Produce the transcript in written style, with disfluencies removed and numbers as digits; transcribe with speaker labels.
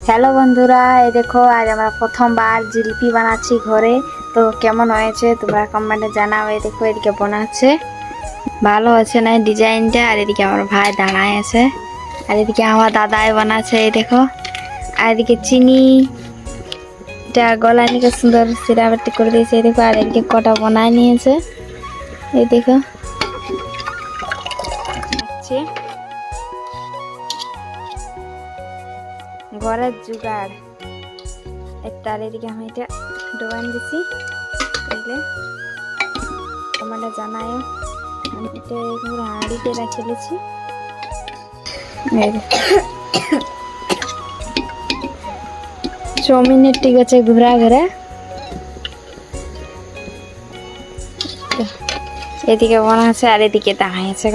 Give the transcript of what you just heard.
Speaker 1: Hello বন্ধুরা, এই দেখো আজ আমরা প্রথমবার জিলিপি বানাচ্ছি ঘরে। তো কেমন হয়েছে তোমরা কমেন্টে জানাও। এই দেখো এদিকে বানাচ্ছে, ভালো আছে না ডিজাইনটা। আর এদিকে আমার ভাই দাঁড়ায় আছে, আর এদিকে আমার দাদাই বানাচ্ছে। এই দেখো, আর এদিকে চিনি গলায় নিয়ে সুন্দর সিরাবাটি করে দিয়েছে। এই দেখো, আর এদিকে কটা বানায় নিয়েছে। এই দেখো ঘরের জোগাড়। তার এদিকে আমি এটা ডোবান দিছি, বুঝলে তোমরা জানায়ও। আমি এটা পুরো হাঁড়িতে রেখে দিয়েছি। চাউমিনের ঠিক আছে ঘুরা ঘুরা। এদিকে বানাচ্ছে আর এদিকে দাঁড়াইছে।